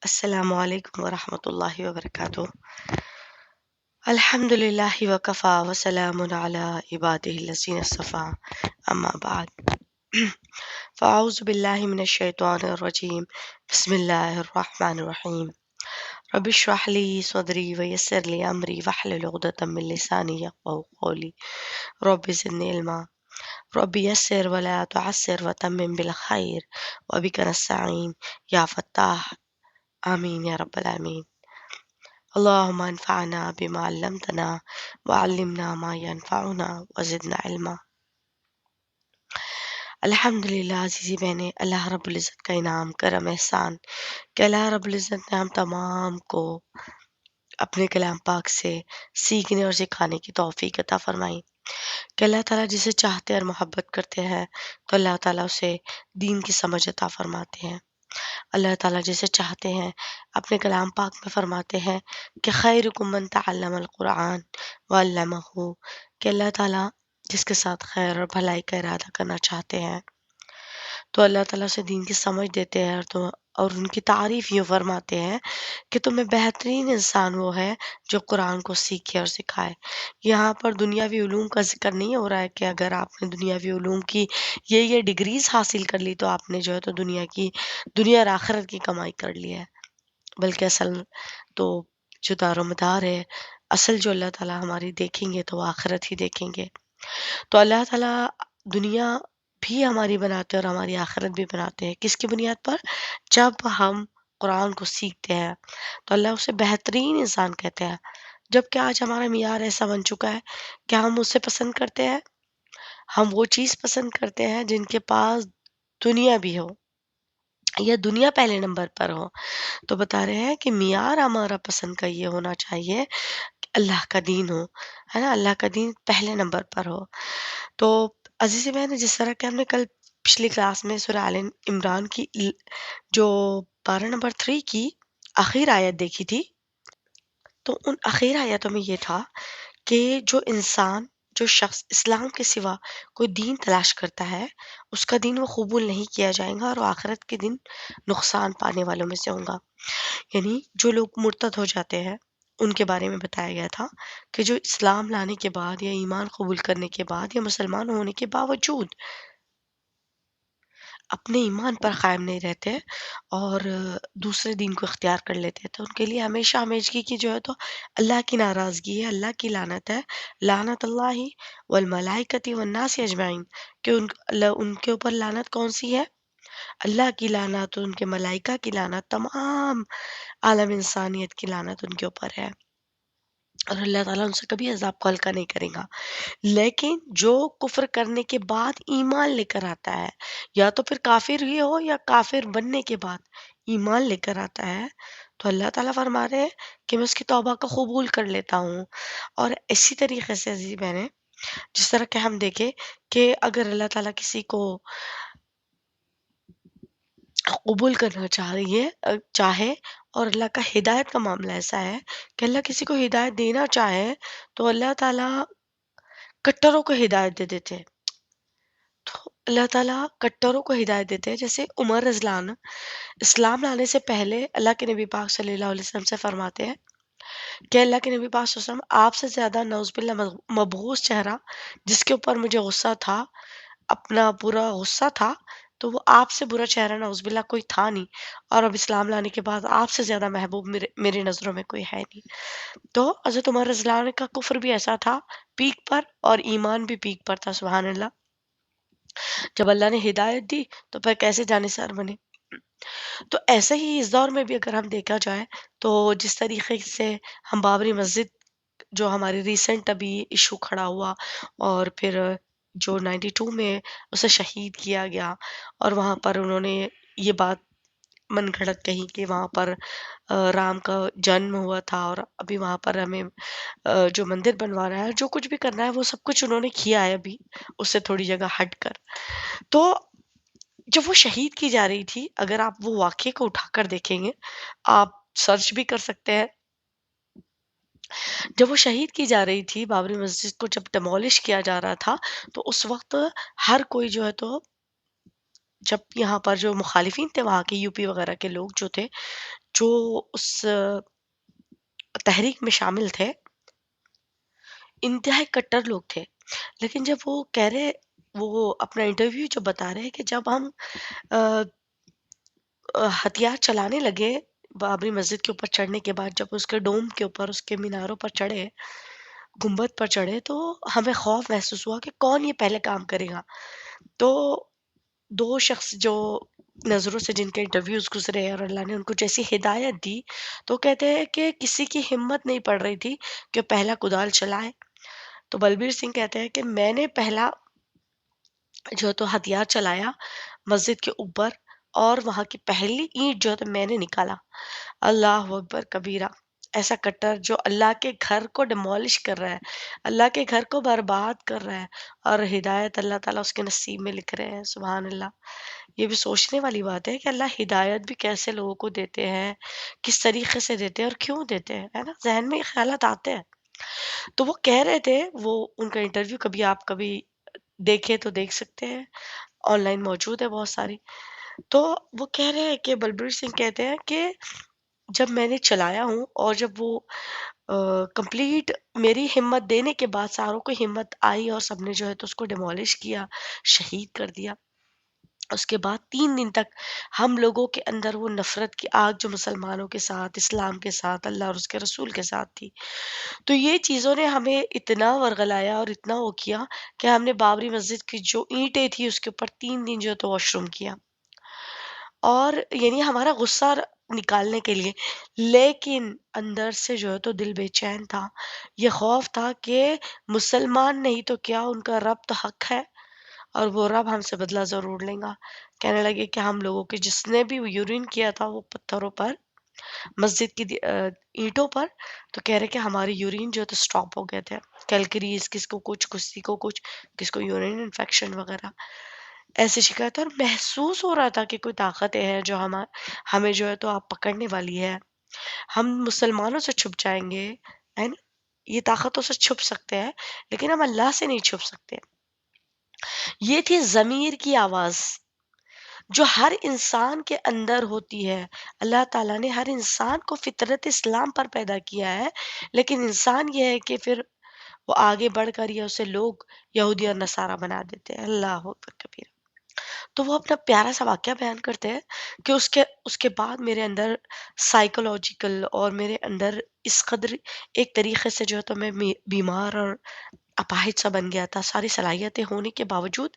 السلام علیکم ورحمۃ اللہ وبرکاتہ۔ الحمد للہ وکفا وسلام علی عبادہ الذین اصطفیٰ، اما بعد فاعوذ باللہ من الشیطان الرجیم، بسم اللہ الرحمن الرحیم۔ رب اشرح لی صدری ویسر لی امری واحلل عقدۃ من لسانی یفقہوا قولی، رب زدنی علما، رب یسر ولا تعسر وتمم بالخیر وبک نستعین یا فتاح، آمین یا رب العالمین۔ اللهم انفعنا بما علمتنا وعلمنا ما ينفعنا وزدنا علما۔ الحمدللہ عزیزی بہنیں، اللہ رب العزت کا انعام کرم احسان کہ اللہ رب العزت نے ہم تمام کو اپنے کلام پاک سے سیکھنے اور سکھانے کی توفیق عطا فرمائی کہ اللہ تعالیٰ جسے چاہتے اور محبت کرتے ہیں تو اللہ تعالیٰ اسے دین کی سمجھ عطا فرماتے ہیں۔ اللہ تعالیٰ جسے چاہتے ہیں اپنے کلام پاک میں فرماتے ہیں کہ خیرکم من تعلم القرآن وعلمہ، کہ اللہ تعالیٰ جس کے ساتھ خیر اور بھلائی کا ارادہ کرنا چاہتے ہیں تو اللہ تعالیٰ سے دین کی سمجھ دیتے ہیں اور ان کی تعریف یوں فرماتے ہیں کہ تمہیں بہترین انسان وہ ہے جو قرآن کو سیکھے اور سکھائے۔ یہاں پر دنیاوی علوم کا ذکر نہیں ہو رہا ہے کہ اگر آپ نے دنیاوی علوم کی یہ ڈگریز حاصل کر لی تو آپ نے جو ہے تو دنیا اور آخرت کی کمائی کر لی ہے، بلکہ اصل تو جو دار و مدار ہے، اصل جو اللہ تعالیٰ ہماری دیکھیں گے تو وہ آخرت ہی دیکھیں گے۔ تو اللہ تعالیٰ دنیا بھی ہماری بناتے ہیں اور ہماری آخرت بھی بناتے ہیں، کس کی بنیاد پر؟ جب ہم قرآن کو سیکھتے ہیں تو اللہ اسے بہترین انسان کہتے ہیں، جبکہ آج ہمارا معیار ایسا بن چکا ہے کہ ہم اسے پسند کرتے ہیں، ہم وہ چیز پسند کرتے ہیں جن کے پاس دنیا بھی ہو یا دنیا پہلے نمبر پر ہو۔ تو بتا رہے ہیں کہ معیار ہمارا پسند کا یہ ہونا چاہیے کہ اللہ کا دین ہو، ہے نا، اللہ کا دین پہلے نمبر پر ہو۔ تو عزیزی بہن، جس طرح کہ ہم نے کل پچھلی کلاس میں سورہ آل عمران کی جو پارہ نمبر 3 کی آخر آیت دیکھی تھی، تو ان آخر آیتوں میں یہ تھا کہ جو شخص اسلام کے سوا کوئی دین تلاش کرتا ہے، اس کا دین وہ قبول نہیں کیا جائے گا اور وہ آخرت کے دن نقصان پانے والوں میں سے ہوں گا۔ یعنی جو لوگ مرتد ہو جاتے ہیں ان کے بارے میں بتایا گیا تھا کہ جو اسلام لانے کے بعد یا ایمان قبول کرنے کے بعد یا مسلمان ہونے کے باوجود اپنے ایمان پر قائم نہیں رہتے اور دوسرے دین کو اختیار کر لیتے تو ان کے لیے ہمیشہ ہمیشگی کی جو ہے تو اللہ کی ناراضگی ہے، اللہ کی لعنت ہے، لعنت اللہ والملائکۃ والناس اجمعین، کہ ان کے اوپر لعنت کون سی ہے؟ اللہ کی لعنت، ان کے ملائکہ کی لعنت، تمام عالم انسانیت کی لعنت ان کے اوپر ہے، اور اللہ تعالیٰ ان سے کبھی عذاب کو ہلکا نہیں کرے گا۔ لیکن جو کفر کرنے کے بعد ایمان لے کر آتا ہے، یا تو پھر کافر ہی ہو یا کافر بننے کے بعد ایمان لے کر آتا ہے، تو اللہ تعالیٰ فرما رہے ہیں کہ میں اس کی توبہ کو قبول کر لیتا ہوں۔ اور اسی طریقے سے عزیزی بہنیں، جس طرح کہ ہم دیکھیں کہ اگر اللہ تعالیٰ کسی کو قبول کرنا چاہے اور اللہ کا ہدایت کا معاملہ ایسا ہے کہ اللہ کسی کو ہدایت دینا چاہے تو اللہ تعالیٰ کٹروں کو ہدایت دے دیتے ہیں۔ تو اللہ تعالیٰ کٹروں کو ہدایت دیتے ہیں، جیسے عمر رضی اللہ عنہ اسلام لانے سے پہلے اللہ کے نبی پاک صلی اللہ علیہ وسلم سے فرماتے ہیں کہ اللہ کے نبی پاک صلی اللہ علیہ وسلم، آپ سے زیادہ نعوذ باللہ مبغوث چہرہ جس کے اوپر مجھے غصہ تھا، اپنا برا غصہ تھا، تو وہ آپ سے برا چہرہ نعوذ باللہ کوئی تھا نہیں، اور اب اسلام لانے کے بعد آپ سے زیادہ محبوب میری نظروں میں کوئی ہے نہیں۔ تو حضرت عمر رضی اللہ عنہ کا کفر بھی ایسا تھا، پیک پر، اور ایمان بھی پیک پر تھا، سبحان اللہ۔ جب اللہ نے ہدایت دی تو پھر کیسے جانثار بنے۔ تو ایسے ہی اس دور میں بھی اگر ہم دیکھا جائے تو جس طریقے سے ہم بابری مسجد، جو ہماری ریسنٹ ابھی ایشو کھڑا ہوا، اور پھر جو 92 میں اسے شہید کیا گیا، اور وہاں پر انہوں نے یہ بات من گھڑت کہی کہ وہاں پر رام کا جنم ہوا تھا، اور ابھی وہاں پر ہمیں جو مندر بنوا رہا ہے، جو کچھ بھی کرنا ہے وہ سب کچھ انہوں نے کیا ہے ابھی اس سے تھوڑی جگہ ہٹ کر۔ تو جب وہ شہید کی جا رہی تھی، اگر آپ وہ واقعے کو اٹھا کر دیکھیں گے، آپ سرچ بھی کر سکتے ہیں، جب وہ شہید کی جا رہی تھی، بابری مسجد کو جب ڈیمولش کیا جا رہا تھا، تو اس وقت ہر کوئی جو ہے تو جب یہاں پر جو مخالفین تھے وہاں کے یو پی وغیرہ کے لوگ جو تھے، جو اس تحریک میں شامل تھے، انتہائی کٹر لوگ تھے، لیکن جب وہ کہہ رہے، وہ اپنا انٹرویو جب بتا رہے ہیں کہ جب ہم آ، ہتھیار چلانے لگے بابری مسجد کے اوپر چڑھنے کے بعد، جب اس کے ڈوم کے اوپر، اس کے میناروں پر چڑھے، گنبد پر چڑھے، تو ہمیں خوف محسوس ہوا کہ کون یہ پہلے کام کرے گا. تو دو شخص جو نظروں سے جن کے انٹرویوز گزرے اور اللہ نے ان کو جیسی ہدایت دی، تو کہتے ہیں کہ کسی کی ہمت نہیں پڑ رہی تھی کہ پہلا کدال چلائے. تو بلبیر سنگھ کہتے ہیں کہ میں نے پہلا جو تو ہتھیار چلایا مسجد کے اوپر، اور وہاں کی پہلی اینٹ جو ہے تو میں نے نکالا. اللہ اکبر کبیرہ. ایسا کٹر جو اللہ کے گھر کو ڈیمولش کر رہا ہے، اللہ کے گھر کو برباد کر رہا ہے، اور ہدایت اللہ تعالیٰ اس کے نصیب میں لکھ رہے ہیں. سبحان اللہ. یہ بھی سوچنے والی بات ہے کہ اللہ ہدایت بھی کیسے لوگوں کو دیتے ہیں، کس طریقے سے دیتے ہیں اور کیوں دیتے ہیں، ہے نا؟ ذہن میں یہ خیالات آتے ہیں. تو وہ کہہ رہے تھے، وہ ان کا انٹرویو کبھی آپ کبھی دیکھے تو دیکھ سکتے ہیں، آن لائن موجود ہے بہت ساری. تو وہ کہہ رہے ہیں کہ بلبیر سنگھ کہتے ہیں کہ جب میں نے چلایا ہوں، اور جب وہ کمپلیٹ میری ہمت دینے کے بعد ساروں کو ہمت آئی اور سب نے جو ہے تو اس کو ڈیمولش کیا، شہید کر دیا. اس کے بعد 3 دن تک ہم لوگوں کے اندر وہ نفرت کی آگ جو مسلمانوں کے ساتھ، اسلام کے ساتھ، اللہ اور اس کے رسول کے ساتھ تھی، تو یہ چیزوں نے ہمیں اتنا ورغلایا اور اتنا وہ کیا کہ ہم نے بابری مسجد کی جو اینٹیں تھی اس کے اوپر 3 دن جو ہے تو واش روم کیا، اور یعنی ہمارا غصہ نکالنے کے لیے. لیکن اندر سے جو ہے تو دل بے چین تھا، یہ خوف تھا کہ مسلمان نہیں تو کیا، ان کا رب تو حق ہے، اور وہ رب ہم سے بدلہ ضرور لیں گا. کہنے لگے کہ ہم لوگوں کے جس نے بھی یورین کیا تھا وہ پتھروں پر، مسجد کی اینٹوں پر، تو کہہ رہے کہ ہماری یورین جو ہے تو سٹاپ ہو گئے تھے. کیلکریز، کس کو کچھ، کسی کو کچھ، کس کو یورین انفیکشن وغیرہ ایسی شکایت. اور محسوس ہو رہا تھا کہ کوئی طاقتیں ہیں جو ہمیں جو ہے تو آپ پکڑنے والی ہے، ہم مسلمانوں سے چھپ جائیں گے، ہے نا؟ یہ طاقتوں سے چھپ سکتے ہیں لیکن ہم اللہ سے نہیں چھپ سکتے. یہ تھی ضمیر کی آواز جو ہر انسان کے اندر ہوتی ہے. اللہ تعالیٰ نے ہر انسان کو فطرت اسلام پر پیدا کیا ہے، لیکن انسان یہ ہے کہ پھر وہ آگے بڑھ کر یا اسے لوگ یہودی اور نصارہ بنا دیتے ہیں. اللہ اکبر کبیر. تو وہ اپنا پیارا سا واقعہ بیان کرتے ہیں کہ اس کے بعد میرے اندر سائیکولوجیکل اور میرے اندر اس قدر ایک طریقے سے جو ہے تو میں بیمار اور اپاہج سا بن گیا تھا. ساری صلاحیتیں ہونے کے باوجود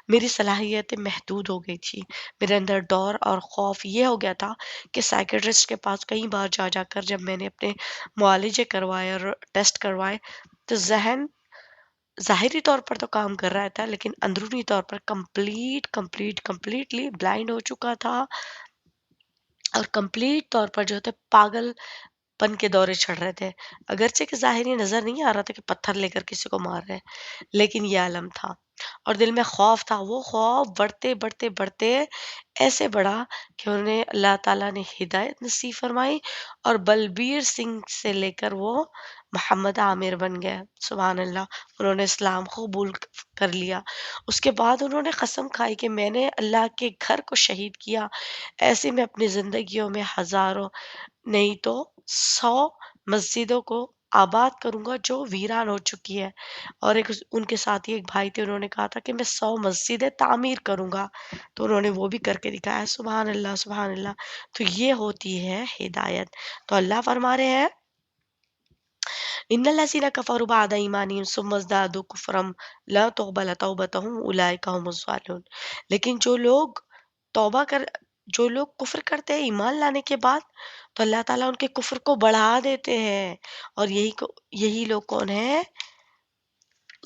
میری صلاحیتیں محدود ہو گئی تھی. میرے اندر ڈور اور خوف یہ ہو گیا تھا کہ سائیکیٹرسٹ کے پاس کئی بار جا جا کر جب میں نے اپنے معالجے کروائے اور ٹیسٹ کروائے، تو ذہن ظاہری طور پر تو کام کر رہا تھا لیکن اندرونی طور پر کمپلیٹلی بلائنڈ ہو چکا تھا، اور کمپلیٹ طور پر جو ہے پاگل پن کے دورے چڑھ رہے تھے. اگرچہ کہ ظاہری نظر نہیں آ رہا تھا کہ پتھر لے کر کسی کو مار رہے ہیں، لیکن یہ عالم تھا اور دل میں خوف تھا. وہ خوف بڑھتے بڑھتے بڑھتے ایسے بڑھا کہ انہیں اللہ تعالیٰ نے ہدایت نصیب فرمائی، اور بلبیر سنگھ سے لے کر وہ محمد عامر بن گئے. سبحان اللہ. انہوں نے اسلام قبول کر لیا. اس کے بعد انہوں نے قسم کھائی کہ میں نے اللہ کے گھر کو شہید کیا، ایسے میں اپنی زندگیوں میں ہزاروں نہیں تو 100 مسجدوں کو آباد کروں گا جو ویران ہو چکی ہے. اور ایک ان کے ساتھی ایک بھائی تھے، انہوں نے کہا تھا کہ میں 100 مسجدیں تعمیر کروں گا، تو انہوں نے وہ بھی کر کے دکھایا. سبحان اللہ سبحان اللہ. تو یہ ہوتی ہے ہدایت. تو اللہ فرما رہے ہیں ان الذين كفروا بعد ایمانهم ثم ازدادوا كفرا لا تقبل توبتهم اولئک هم الظالمون. لیکن جو لوگ کفر کرتے ہیں ایمان لانے کے بعد، تو اللہ تعالیٰ ان کے کفر کو بڑھا دیتے ہیں. اور یہی لوگ کون ہیں؟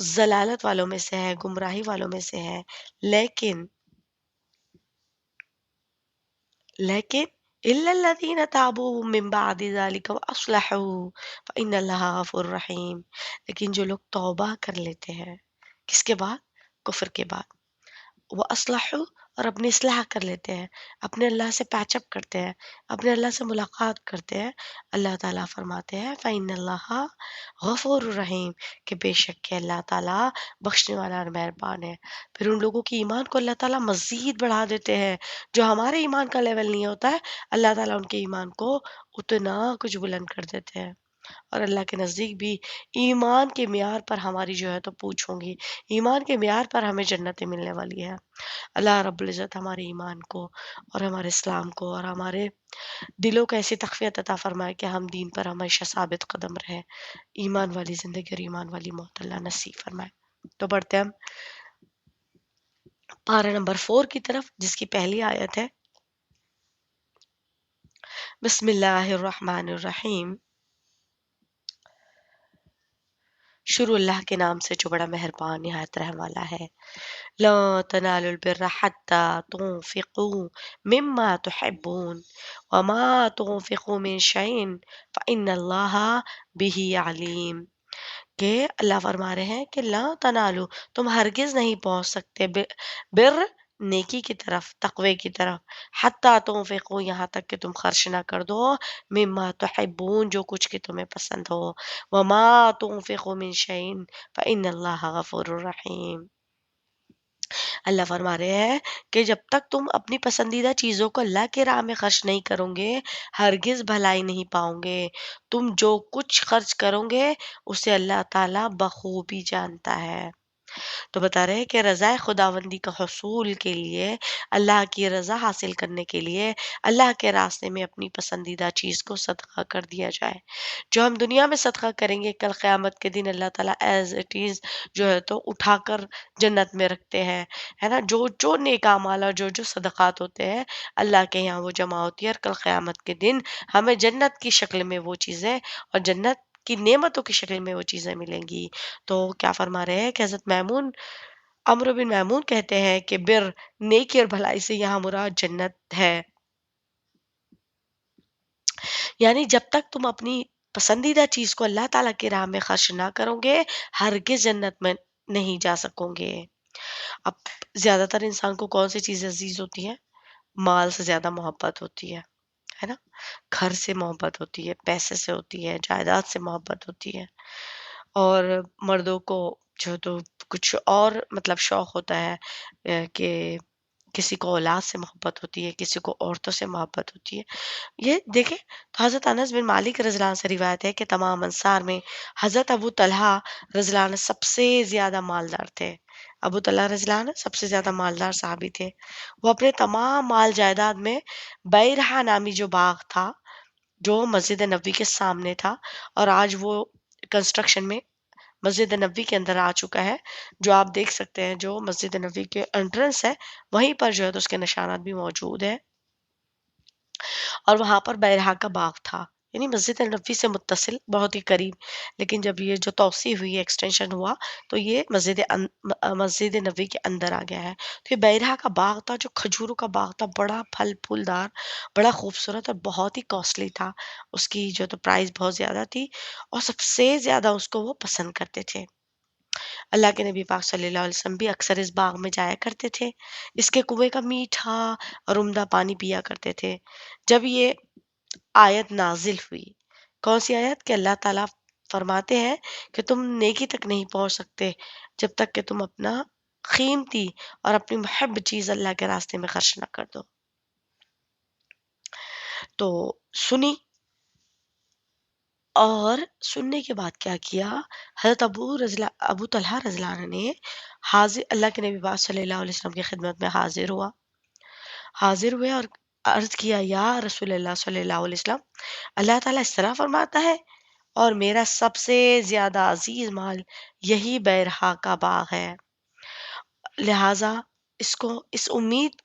ضلالت والوں میں سے ہے، گمراہی والوں میں سے ہے. لیکن الا الذين تابوا من بعد ذلك واصلحوا فان الله غفور رحیم. لیکن جو لوگ توبہ کر لیتے ہیں، کس کے بعد؟ کفر کے بعد. واصلحوا، اور اپنی اصلاح کر لیتے ہیں، اپنے اللہ سے پیچ اپ کرتے ہیں، اپنے اللہ سے ملاقات کرتے ہیں، اللہ تعالیٰ فرماتے ہیں فَإِنَّ اللَّهَ غَفُورٌ رَحِيمٌ کہ بے شک کہ اللہ تعالیٰ بخشنے والا اور مہربان ہے۔ پھر ان لوگوں کی ایمان کو اللہ تعالیٰ مزید بڑھا دیتے ہیں، جو ہمارے ایمان کا لیول نہیں ہوتا ہے، اللہ تعالیٰ ان کے ایمان کو اتنا کچھ بلند کر دیتے ہیں۔ اور اللہ کے نزدیک بھی ایمان کے معیار پر ہماری جو ہے تو پوچھ ہوں گی، ایمان کے معیار پر ہمیں جنتیں ملنے والی ہے۔ اللہ رب العزت ہمارے ایمان کو اور ہمارے اسلام کو اور ہمارے دلوں کو ایسی تقویت عطا فرمائے کہ ہم دین پر ہمیشہ ثابت قدم رہیں، ایمان والی زندگی اور ایمان والی موت اللہ نصیب فرمائے۔ تو بڑھتے ہیں ہم پارہ نمبر 4 کی طرف، جس کی پہلی آیت ہے بسم اللہ الرحمن الرحیم، شروع اللہ کے نام سے جو بڑا مہربان نہایت رحم والا ہے۔ لا تنالوا البر حتى تنفقوا مما تحبون وما تنفقوا من شيء فإن الله به علیم، کہ اللہ فرما رہے ہیں کہ لا تنالو تم ہرگز نہیں پہنچ سکتے بر نیکی کی طرف، تقوی کی طرف، حتیٰ تنفقو یہاں تک کہ تم خرچ نہ کر دو، مما تحبون جو کچھ کہ تمہیں پسند ہو، وما تنفقو من شیء فإن اللہ غفور رحیم۔ اللہ فرما رہے ہیں کہ جب تک تم اپنی پسندیدہ چیزوں کو اللہ کے راہ میں خرچ نہیں کرو گے، ہرگز بھلائی نہیں پاؤ گے۔ تم جو کچھ خرچ کرو گے اسے اللہ تعالیٰ بخوبی جانتا ہے۔ تو بتا رہے ہیں کہ رضا خداوندی کا حصول کے لیے، اللہ کی رضا حاصل کرنے کے لیے اللہ کے راستے میں اپنی پسندیدہ چیز کو صدقہ کر دیا جائے۔ جو ہم دنیا میں صدقہ کریں گے، کل قیامت کے دن اللہ تعالیٰ ایز اٹ از جو ہے تو اٹھا کر جنت میں رکھتے ہیں، ہے نا۔ جو جو نیک اعمال اور جو جو صدقات ہوتے ہیں اللہ کے یہاں وہ جمع ہوتی ہے، اور کل قیامت کے دن ہمیں جنت کی شکل میں وہ چیزیں اور جنت کی نعمتوں کی شکل میں وہ چیزیں ملیں گی۔ تو کیا فرما رہے ہیں کہ حضرت میمون، عمرو بن میمون کہتے ہیں کہ بر نیکی اور بھلائی سے یہاں مراد جنت ہے، یعنی جب تک تم اپنی پسندیدہ چیز کو اللہ تعالیٰ کی راہ میں خرچ نہ کرو گے، ہرگز جنت میں نہیں جا سکو گے۔ اب زیادہ تر انسان کو کون سی چیز عزیز ہوتی ہے؟ مال سے زیادہ محبت ہوتی ہے نا، گھر سے محبت ہوتی ہے، پیسے سے ہوتی ہے، جائیداد سے محبت ہوتی ہے، اور مردوں کو جو تو کچھ اور مطلب شوق ہوتا ہے کہ کسی کو اولاد سے محبت ہوتی ہے، کسی کو عورتوں سے محبت ہوتی ہے۔ یہ دیکھیں تو حضرت انس بن مالک رضی اللہ عنہ سے روایت ہے کہ تمام انصار میں حضرت ابو طلحہ رضی اللہ عنہ سب سے زیادہ مالدار تھے۔ ابو طلحہ رضی اللہ عنہ سب سے زیادہ مالدار صحابی تھے۔ وہ اپنے تمام مال جائیداد میں بیرحا نامی جو باغ تھا، جو مسجد نبوی کے سامنے تھا، اور آج وہ کنسٹرکشن میں مسجد نبوی کے اندر آ چکا ہے، جو آپ دیکھ سکتے ہیں، جو مسجد نبوی کے انٹرنس ہے وہیں پر جو ہے تو اس کے نشانات بھی موجود ہیں، اور وہاں پر بیرحا کا باغ تھا، یعنی مسجد نبوی سے متصل بہت ہی قریب۔ لیکن جب یہ جو توسیع ہوئی، ایکسٹینشن ہوا، تو یہ مسجد نبوی کے اندر آ گیا ہے۔ تو یہ بیرحا کا باغ تھا، جو کھجوروں کا باغ تھا، بڑا پھل پھولدار، بڑا خوبصورت اور بہت ہی کاسٹلی تھا۔ اس کی جو تو پرائز بہت زیادہ تھی، اور سب سے زیادہ اس کو وہ پسند کرتے تھے۔ اللہ کے نبی پاک صلی اللہ علیہ وسلم بھی اکثر اس باغ میں جایا کرتے تھے، اس کے کنویں کا میٹھا اور عمدہ پانی پیا کرتے تھے۔ جب یہ آیت نازل ہوئی، کون سی آیت؟ کہ اللہ تعالیٰ فرماتے ہیں کہ تم نیکی تک نہیں پہنچ سکتے جب تک کہ تم اپنا قیمتی اور اپنی محب چیز اللہ کے راستے میں خرچ نہ کر دو۔ تو سنی، اور سننے کے بعد کیا کیا؟ حضرت ابو طلحہ رضی اللہ عنہ نے اللہ کے نبی پاک صلی اللہ علیہ وسلم کی خدمت میں حاضر ہوئے اور عرض کیا، یا رسول اللہ صلی اللہ علیہ وسلم، اللہ تعالیٰ اس طرح فرماتا ہے، اور میرا سب سے زیادہ عزیز مال یہی بیرحا کا باغ ہے، لہٰذا اس امید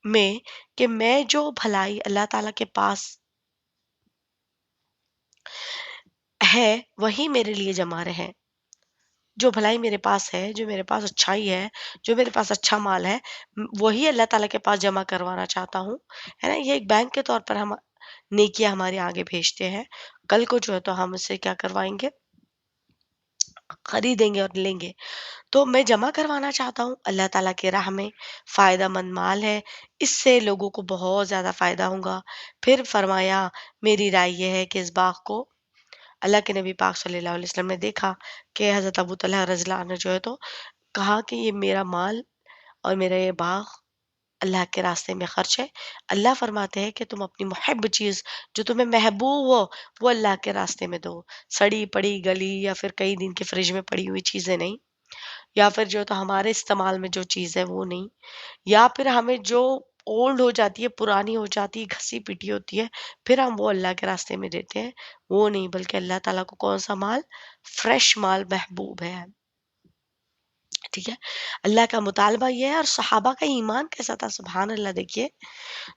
میں کہ میں جو بھلائی اللہ تعالیٰ کے پاس ہے وہی میرے لیے جمع رہے، جو بھلائی میرے پاس ہے، جو میرے پاس اچھائی ہے، جو میرے پاس اچھا مال ہے، وہی اللہ تعالیٰ کے پاس جمع کروانا چاہتا ہوں، ہے نا۔ یہ ایک بینک کے طور پر ہم نیکیاں ہمارے آگے بھیجتے ہیں، کل کو جو ہے تو ہم اسے کیا کروائیں گے؟ خریدیں گے اور لیں گے۔ تو میں جمع کروانا چاہتا ہوں اللہ تعالیٰ کی راہ میں، فائدہ مند مال ہے، اس سے لوگوں کو بہت زیادہ فائدہ ہوگا۔ پھر فرمایا میری رائے یہ ہے کہ اس باغ کو اللہ کے نبی پاک صلی اللہ علیہ وسلم نے دیکھا کہ حضرت ابو طلحہ رضی اللہ عنہ جو ہے تو کہا کہ یہ میرا مال اور میرا یہ باغ اللہ کے راستے میں خرچ ہے۔ اللہ فرماتے ہیں کہ تم اپنی محب چیز جو تمہیں محبوب ہو وہ اللہ کے راستے میں دو، سڑی پڑی گلی یا پھر کئی دن کے فریج میں پڑی ہوئی چیزیں نہیں، یا پھر جو تو ہمارے استعمال میں جو چیز ہے وہ نہیں، یا پھر ہمیں جو اولڈ ہو جاتی ہے، پرانی ہو جاتی ہے، گھسی پیٹی ہوتی ہے، پھر ہم وہ اللہ کے راستے میں دیتے ہیں، وہ نہیں، بلکہ اللہ تعالیٰ کو کون سا مال؟ فریش مال محبوب ہے۔ ٹھیک ہے، اللہ کا مطالبہ یہ ہے، اور صحابہ کا ایمان کیسا تھا، سبحان اللہ، دیکھیے۔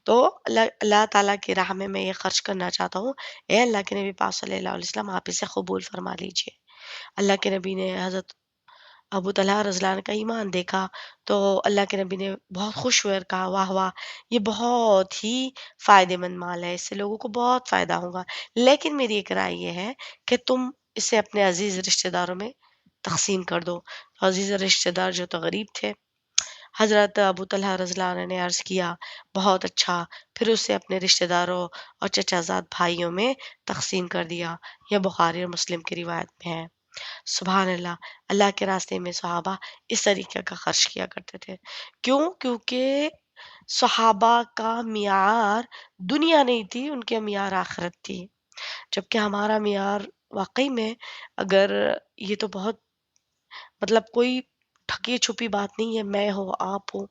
تو اللہ تعالیٰ کی راہ میں یہ خرچ کرنا چاہتا ہوں، اے اللہ کے نبی پاک صلی اللہ علیہ وسلم آپ اسے قبول فرما لیجئے۔ اللہ کے نبی نے حضرت ابو طلحہ رضی اللہ عنہ کا ایمان دیکھا تو اللہ کے نبی نے بہت خوش ہوئے اور کہا واہ واہ، یہ بہت ہی فائدے مند مال ہے، اس سے لوگوں کو بہت فائدہ ہوگا، لیکن میری ایک رائے یہ ہے کہ تم اسے اپنے عزیز رشتہ داروں میں تقسیم کر دو۔ عزیز رشتہ دار جو تو غریب تھے، حضرت ابو طلحہ رضی اللہ عنہ نے عرض کیا بہت اچھا، پھر اسے اپنے رشتہ داروں اور چچا زاد بھائیوں میں تقسیم کر دیا۔ یہ بخاری اور مسلم کی روایت میں ہے۔ سبحان اللہ، اللہ کے راستے میں صحابہ اس طریقے کا خرچ کیا کرتے تھے۔ کیوں؟ کیونکہ صحابہ کا معیار دنیا نہیں تھی، ان کے معیار آخرت تھی، جبکہ ہمارا معیار واقعی میں، اگر یہ تو بہت مطلب کوئی ڈھکی چھپی بات نہیں ہے، میں ہو آپ ہو،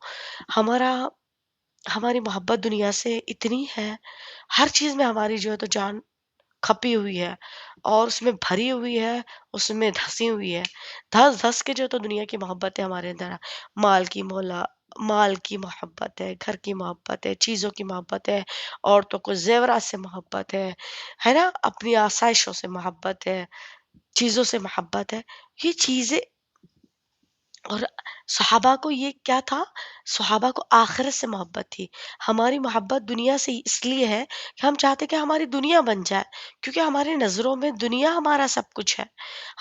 ہمارا ہماری محبت دنیا سے اتنی ہے، ہر چیز میں ہماری جو ہے تو جان کھپی ہوئی ہے اور اس میں بھری ہوئی ہے، اس میں دھسی ہوئی ہے، دھس دھس کے جو تو دنیا کی محبت ہے ہمارے اندر، مال کی مولا مال کی محبت ہے، گھر کی محبت ہے، چیزوں کی محبت ہے، عورتوں کو زیورات سے محبت ہے نا، اپنی آسائشوں سے محبت ہے، چیزوں سے محبت ہے، یہ چیزیں، اور صحابہ کو یہ کیا تھا؟ صحابہ کو آخرت سے محبت تھی۔ ہماری محبت دنیا سے اس لیے ہے کہ ہم چاہتے کہ ہماری دنیا بن جائے، کیونکہ ہماری نظروں میں دنیا ہمارا سب کچھ ہے،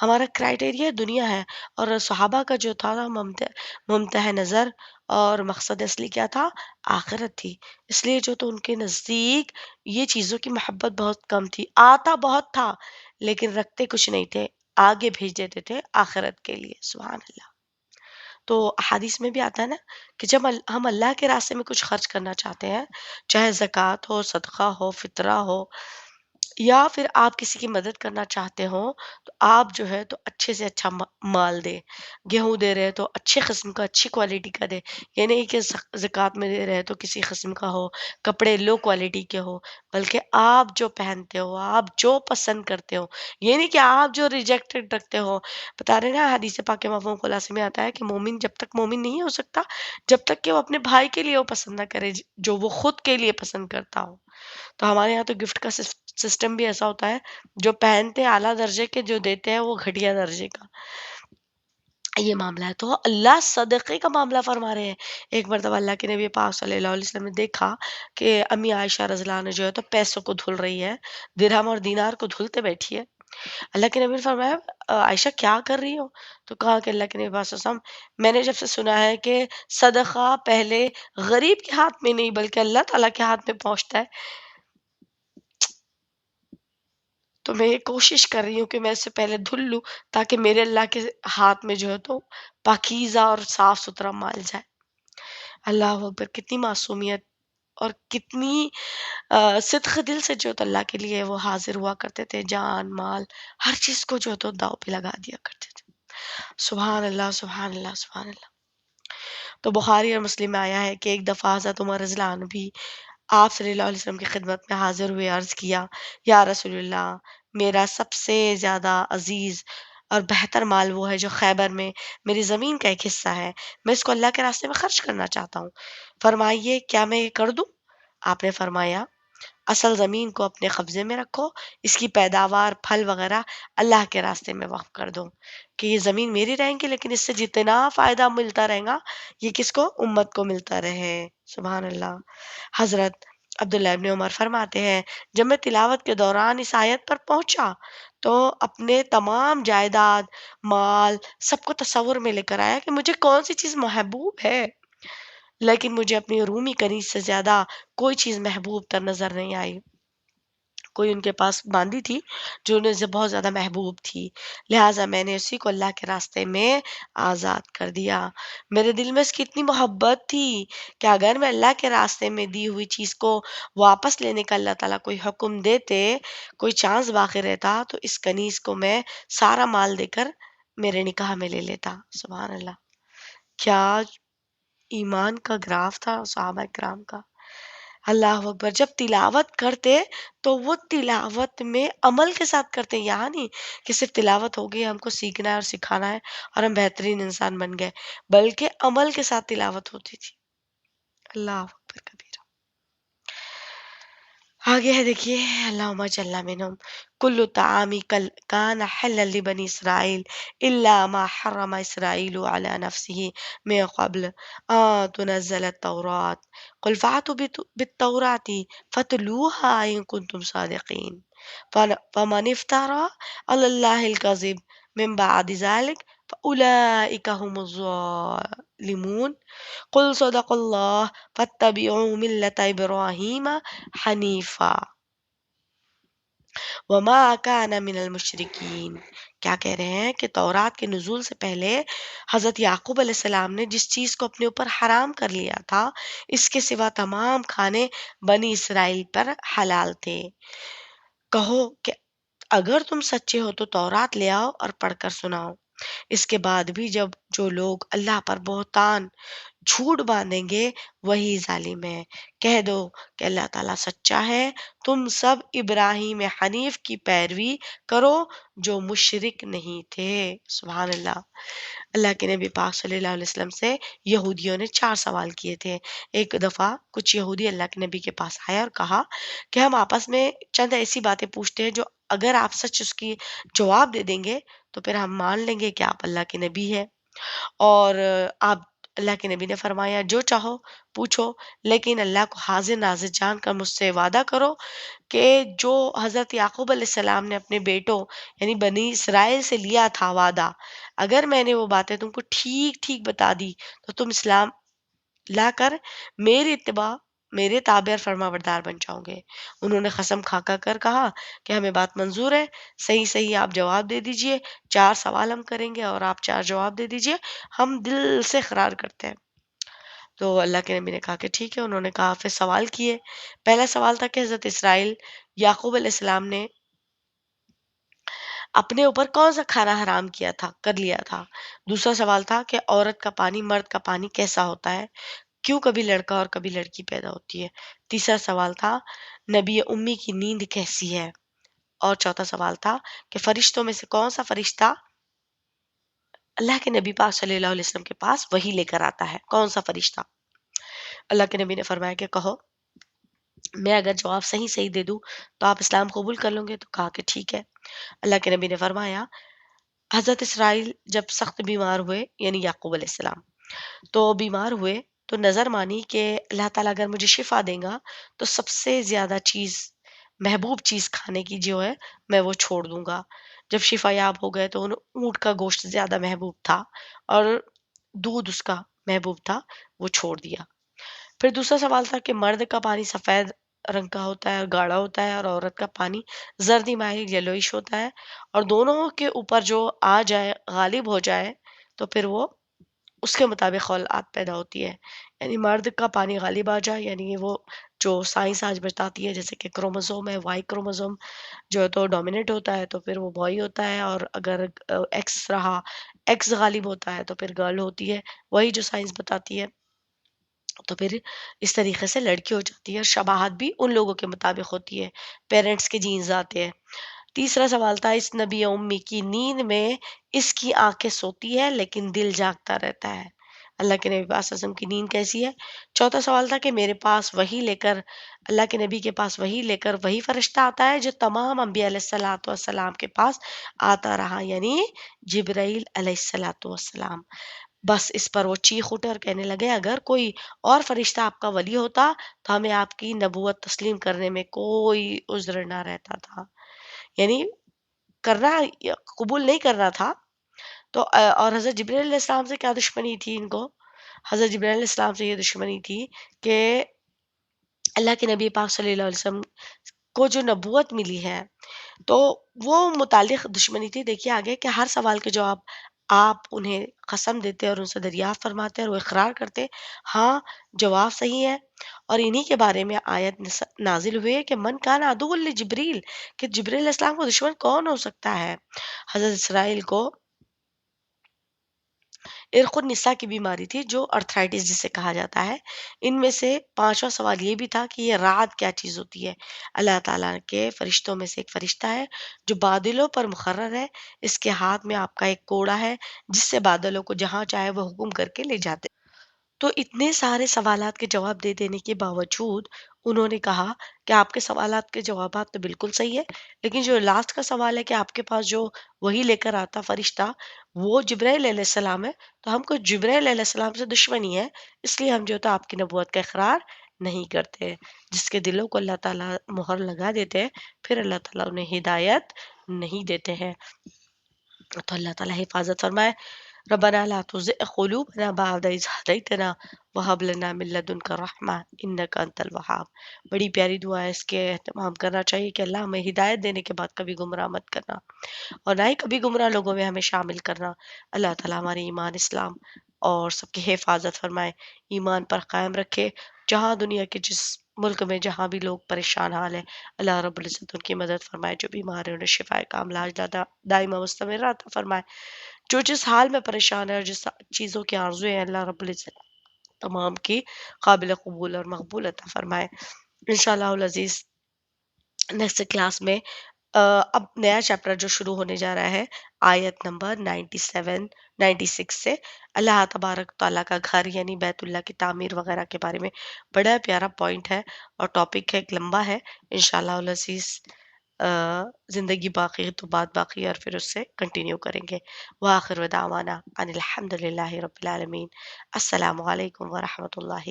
ہمارا کرائٹیریا دنیا ہے، اور صحابہ کا جو تھا ممتع نظر اور مقصد اصلی کیا تھا؟ آخرت تھی۔ اس لیے جو تو ان کے نزدیک یہ چیزوں کی محبت بہت کم تھی، آتا بہت تھا لیکن رکھتے کچھ نہیں تھے، آگے بھیج دیتے تھے آخرت کے لیے، سبحان اللہ۔ تو احادیث میں بھی آتا ہے نا کہ جب ہم اللہ کے راستے میں کچھ خرچ کرنا چاہتے ہیں، چاہے زکوٰۃ ہو، صدقہ ہو، فطرہ ہو، یا پھر آپ کسی کی مدد کرنا چاہتے ہو، تو آپ جو ہے تو اچھے سے اچھا مال دے، گیہوں دے رہے تو اچھے قسم کا، اچھی کوالٹی کا دے، یہ نہیں کہ زکوٰۃ میں دے رہے تو کسی قسم کا ہو، کپڑے لو کوالٹی کے ہو، بلکہ آپ جو پہنتے ہو، آپ جو پسند کرتے ہو، یہ نہیں کہ آپ جو ریجیکٹڈ رکھتے ہو۔ بتا رہے نا حدیث پاک کے مفہوم خلاصے میں آتا ہے کہ مومن جب تک مومن نہیں ہو سکتا جب تک کہ وہ اپنے بھائی کے لیے وہ پسند نہ کرے جو وہ خود کے لیے پسند کرتا ہو۔ تو ہمارے یہاں تو گفٹ کا سسٹم بھی ایسا ہوتا ہے، جو پہنتے ہیں اعلیٰ درجے کے، جو دیتے ہیں وہ گھٹیا درجے کا، یہ معاملہ ہے۔ تو اللہ صدقے کا معاملہ فرما رہے ہیں۔ ایک مرتبہ اللہ کے نبی پاک صلی اللہ علیہ وسلم نے دیکھا کہ امی عائشہ رضی اللہ عنہا جو ہے تو پیسوں کو دھل رہی ہے، درہم اور دینار کو دھلتے بیٹھی ہے۔ اللہ کے نبی نے فرمایا عائشہ کیا کر رہی ہو؟ تو کہا کہ اللہ کے نبی پاک صلی اللہ علیہ وسلم، میں نے جب سے سنا ہے کہ صدقہ پہلے غریب کے ہاتھ میں نہیں بلکہ اللہ تعالیٰ کے ہاتھ میں پہنچتا ہے، تو میں یہ کوشش کر رہی ہوں کہ میں اس سے پہلے دھل لوں تاکہ میرے اللہ کے ہاتھ میں جو ہے تو پاکیزہ اور صاف ستھرا مال جائے۔ اللہ اکبر، کتنی معصومیت اور کتنی صدق دل سے جو تو اللہ کے لیے وہ حاضر ہوا کرتے تھے، جان مال ہر چیز کو جو تو داؤ پہ لگا دیا کرتے تھے۔ سبحان اللہ، سبحان اللہ، سبحان اللہ۔ تو بخاری اور مسلم میں آیا ہے کہ ایک دفعہ حضرت عمر رضی اللہ عنہ بھی آپ صلی اللہ علیہ وسلم کی خدمت میں حاضر ہوئے، عرض کیا یا رسول اللہ، میرا سب سے زیادہ عزیز اور بہتر مال وہ ہے جو خیبر میں میری زمین کا ایک حصہ ہے، میں اس کو اللہ کے راستے میں خرچ کرنا چاہتا ہوں، فرمائیے کیا میں یہ کر دوں؟ آپ نے فرمایا اصل زمین کو اپنے قبضے میں رکھو، اس کی پیداوار پھل وغیرہ اللہ کے راستے میں وقف کر دو، کہ یہ زمین میری رہیں گی لیکن اس سے جتنا فائدہ ملتا رہے گا یہ کس کو؟ امت کو ملتا رہے۔ سبحان اللہ۔ حضرت عبداللہ ابن عمر فرماتے ہیں جب میں تلاوت کے دوران اس آیت پر پہنچا تو اپنے تمام جائیداد، مال، سب کو تصور میں لے کر آیا کہ مجھے کون سی چیز محبوب ہے، لیکن مجھے اپنی رومی کنیز سے زیادہ کوئی چیز محبوب تر نظر نہیں آئی۔ کوئی ان کے پاس باندی تھی جو انہیں سے بہت زیادہ محبوب تھی، لہٰذا میں نے اسی کو اللہ کے راستے میں آزاد کر دیا۔ میرے دل میں اس کی اتنی محبت تھی کہ اگر میں اللہ کے راستے میں دی ہوئی چیز کو واپس لینے کا اللہ تعالیٰ کوئی حکم دیتے، کوئی چانس باقی رہتا، تو اس کنیز کو میں سارا مال دے کر میرے نکاح میں لے لیتا۔ سبحان اللہ! کیا ایمان کا گراف تھا صحابہ کرام کا! اللہ اکبر! جب تلاوت کرتے تو وہ تلاوت میں عمل کے ساتھ کرتے، یہاں نہیں کہ صرف تلاوت ہو گئی، ہم کو سیکھنا ہے اور سکھانا ہے اور ہم بہترین انسان بن گئے، بلکہ عمل کے ساتھ تلاوت ہوتی تھی۔ اللہ اکبر کبیرہ! آگے ہے دیکھیے، اللہم اجعلنا منہم کل طعام کان حلا لبنی اسرائیل الا ما حرم اسرائیل علی نفسه من قبل ان تنزل التوراة قل فأتوا بالتوراة فاتلوها إن كنتم صادقين فمن افترى على الله الكذب من بعد ذلك فأولئك هم الظالمون قل صدق اللہ فاتبعوا ملت ابراہیم حنیفا وما کان من المشرکین۔ کیا کہہ رہے ہیں کہ تورات کے نزول سے پہلے حضرت یعقوب علیہ السلام نے جس چیز کو اپنے اوپر حرام کر لیا تھا، اس کے سوا تمام کھانے بنی اسرائیل پر حلال تھے۔ کہو کہ اگر تم سچے ہو تو تورات لے آؤ اور پڑھ کر سناؤ۔ اس کے بعد بھی جب جو لوگ اللہ پر بہتان جھوٹ باندھیں گے وہی ظالم ہے۔ کہہ دو کہ اللہ تعالیٰ سچا ہے، تم سب ابراہیم حنیف کی پیروی کرو جو مشرک نہیں تھے۔ سبحان اللہ! اللہ کے نبی پاک صلی اللہ علیہ وسلم سے یہودیوں نے 4 سوال کیے تھے۔ ایک دفعہ کچھ یہودی اللہ کے نبی کے پاس آئے اور کہا کہ ہم آپس میں چند ایسی باتیں پوچھتے ہیں جو اگر آپ سچ اس کی جواب دے دیں گے تو پھر ہم مان لیں گے کہ آپ اللہ کے نبی ہیں، اور آپ اللہ کے نبی نے فرمایا جو چاہو پوچھو، لیکن اللہ کو حاضر ناظر جان کر مجھ سے وعدہ کرو کہ جو حضرت یعقوب علیہ السلام نے اپنے بیٹوں یعنی بنی اسرائیل سے لیا تھا وعدہ، اگر میں نے وہ باتیں تم کو ٹھیک ٹھیک بتا دی تو تم اسلام لا کر میری اتباع میرے تابع اور فرما بردار بن جاؤ گے۔ انہوں نے قسم کھا کر کہا کہ ہمیں بات منظور ہے، صحیح صحیح آپ جواب دے دیجئے، 4 سوال ہم کریں گے اور آپ 4 جواب دے دیجئے، ہم دل سے اقرار کرتے ہیں۔ تو اللہ کے نبی نے کہا کہ ٹھیک ہے، انہوں نے کہا پھر سوال کیے۔ پہلا سوال تھا کہ حضرت اسرائیل یعقوب علیہ السلام نے اپنے اوپر کون سا کھانا حرام کیا تھا، کر لیا تھا۔ دوسرا سوال تھا کہ عورت کا پانی مرد کا پانی کیسا ہوتا ہے، کیوں کبھی لڑکا اور کبھی لڑکی پیدا ہوتی ہے۔ تیسرا سوال تھا نبی امی کی نیند کیسی ہے، اور چوتھا سوال تھا کہ فرشتوں میں سے کون سا فرشتہ اللہ کے نبی پاک صلی اللہ علیہ وسلم کے پاس وہی لے کر آتا ہے، کون سا فرشتہ۔ اللہ کے نبی نے فرمایا کہ کہو میں اگر جواب صحیح صحیح دے دوں تو آپ اسلام قبول کر لوں گے، تو کہا کہ ٹھیک ہے۔ اللہ کے نبی نے فرمایا حضرت اسرائیل جب سخت بیمار ہوئے یعنی یعقوب علیہ السلام تو بیمار ہوئے تو نظر مانی کہ اللہ تعالیٰ اگر مجھے شفا دے گا تو سب سے زیادہ چیز محبوب چیز کھانے کی جو ہے میں وہ چھوڑ دوں گا۔ جب شفا یاب ہو گئے تو انہیں اونٹ کا گوشت زیادہ محبوب تھا اور دودھ اس کا محبوب تھا، وہ چھوڑ دیا۔ پھر دوسرا سوال تھا کہ مرد کا پانی سفید رنگ کا ہوتا ہے اور گاڑھا ہوتا ہے، اور عورت کا پانی زردی مائل یلوئش ہوتا ہے، اور دونوں کے اوپر جو آ جائے غالب ہو جائے تو پھر وہ اس کے مطابق خلعت پیدا ہوتی ہے۔ یعنی مرد کا پانی غالب آ جائے یعنی وہ جو سائنس آج بتاتی ہے جیسے کہ کروموزوم ہے، وائی کروموزوم جو ہے تو ڈومینیٹ ہوتا ہے تو پھر وہ بوائے ہوتا ہے، اور اگر ایکس رہا ایکس غالب ہوتا ہے تو پھر گرل ہوتی ہے، وہی جو سائنس بتاتی ہے۔ تو پھر اس طریقے سے لڑکی ہو جاتی ہے، اور شباہت بھی ان لوگوں کے مطابق ہوتی ہے، پیرنٹس کے جینز آتے ہیں۔ تیسرا سوال تھا اس نبی امی کی نیند میں اس کی آنکھیں سوتی ہے لیکن دل جاگتا رہتا ہے، اللہ کے نبی پاس اعظم کی نیند کیسی ہے۔ چوتھا سوال تھا کہ میرے پاس وہی لے کر اللہ کے نبی کے پاس وہی لے کر وہی فرشتہ آتا ہے جو تمام انبیاء علیہ الصلوۃ والسلام کے پاس آتا رہا، یعنی جبرائیل علیہ الصلوۃ والسلام۔ بس اس پر وہ چیخ اٹھے اور کہنے لگے اگر کوئی اور فرشتہ آپ کا ولی ہوتا تو ہمیں آپ کی نبوت تسلیم کرنے میں کوئی عذر نہ رہتا تھا۔ یعنی کرنا یا قبول نہیں کرنا تھا، تو اور حضرت جبرائیل علیہ السلام سے کیا دشمنی تھی ان کو؟ حضرت جبرائیل علیہ السلام سے یہ دشمنی تھی کہ اللہ کے نبی پاک صلی اللہ علیہ وسلم کو جو نبوت ملی ہے، تو وہ متعلق دشمنی تھی. دیکھیے آگے کہ ہر سوال کے جواب آپ انہیں قسم دیتے اور ان سے دریافت فرماتے اور وہ اقرار کرتے ہاں جواب صحیح ہے. اور انہی کے بارے میں آیت نازل ہوئی ہے کہ من کان عدو لجبریل، کہ جبریل علیہ السلام کو دشمن کون ہو سکتا ہے؟ حضرت اسرائیل کو ارق النساء کی بیماری تھی جو ارتھرائٹس جسے کہا جاتا ہے. ان میں سے پانچواں سوال یہ بھی تھا کہ یہ رعد کیا چیز ہوتی ہے؟ اللہ تعالیٰ کے فرشتوں میں سے ایک فرشتہ ہے جو بادلوں پر مقرر ہے. اس کے ہاتھ میں آپ کا ایک کوڑا ہے جس سے بادلوں کو جہاں چاہے وہ حکم کر کے لے جاتے. تو اتنے سارے سوالات کے جواب دے دینے کے باوجود انہوں نے کہا کہ آپ کے سوالات کے جوابات تو بالکل صحیح ہے، لیکن جو لاسٹ کا سوال ہے کہ آپ کے پاس جو وہی لے کر آتا فرشتہ وہ جبرائیل علیہ السلام ہے، تو ہم کو جبرائیل علیہ السلام سے دشمنی ہے، اس لیے ہم جو تو آپ کی نبوت کا اقرار نہیں کرتے. جس کے دلوں کو اللہ تعالیٰ مہر لگا دیتے ہیں پھر اللہ تعالیٰ انہیں ہدایت نہیں دیتے ہیں. تو اللہ تعالیٰ حفاظت فرمائے. ربنا لا تزغ قلوبنا بعد إذ هديتنا وهب لنا من لدنك رحمة إنك أنت الوهاب. بڑی پیاری دعا ہے، اس کے اہتمام کرنا چاہیے کہ اللہ ہمیں ہدایت دینے کے بعد کبھی گمراہ مت کرنا اور نہ ہی کبھی گمراہ لوگوں میں ہمیں شامل کرنا. اللہ تعالیٰ ہمارے ایمان اسلام اور سب کی حفاظت فرمائے، ایمان پر قائم رکھے. جہاں دنیا کے جس ملک میں جہاں بھی لوگ پریشان حال ہے، اللہ رب العزت ان کی مدد فرمائے. جو بیمار ہیں انہیں شفا کاملہ دائمہ مستمرہ عطا فرمائے. جو جس حال میں پریشان ہے اور جس چیزوں کی آرزو ہے، اللہ رب العزت تمام کی قابل قبول اور مقبول عطا فرمائے. انشاءاللہ العزیز نیکسٹ کلاس میں اب نیا چیپٹر جو شروع ہونے جا رہا ہے آیت نمبر 97 96 سے. اللہ تبارک تعالیٰ کا گھر یعنی بیت اللہ کی تعمیر وغیرہ کے بارے میں بڑا پیارا پوائنٹ ہے اور ٹاپک ہے، ایک لمبا ہے. انشاءاللہ العزیز زندگی باقی ہے تو بات باقی ہے اور پھر اس سے کنٹینیو کریں گے. وآخر دعوانا ان الحمد للہ رب العالمین. السلام علیکم ورحمۃ اللہ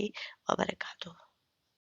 وبرکاتہ.